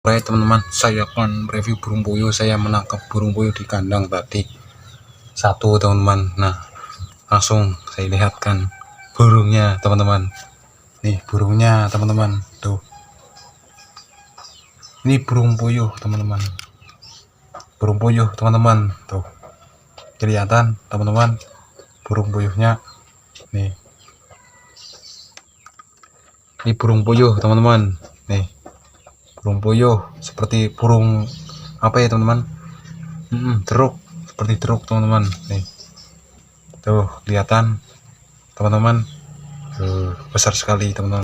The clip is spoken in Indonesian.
Baik teman-teman, saya akan review burung puyuh. Saya menangkap burung puyuh di kandang tadi satu teman-teman. Nah, langsung saya lihatkan burungnya teman-teman. Nih burungnya teman-teman, tuh. Ini burung puyuh teman-teman. Burung puyuh teman-teman, tuh. Kelihatan teman-teman burung puyuhnya. Nih. Ini burung puyuh teman-teman. Nih. Burung puyuh seperti burung apa ya teman-teman, teruk, seperti teruk teman-teman. Nih tuh kelihatan teman-teman, besar sekali teman-teman.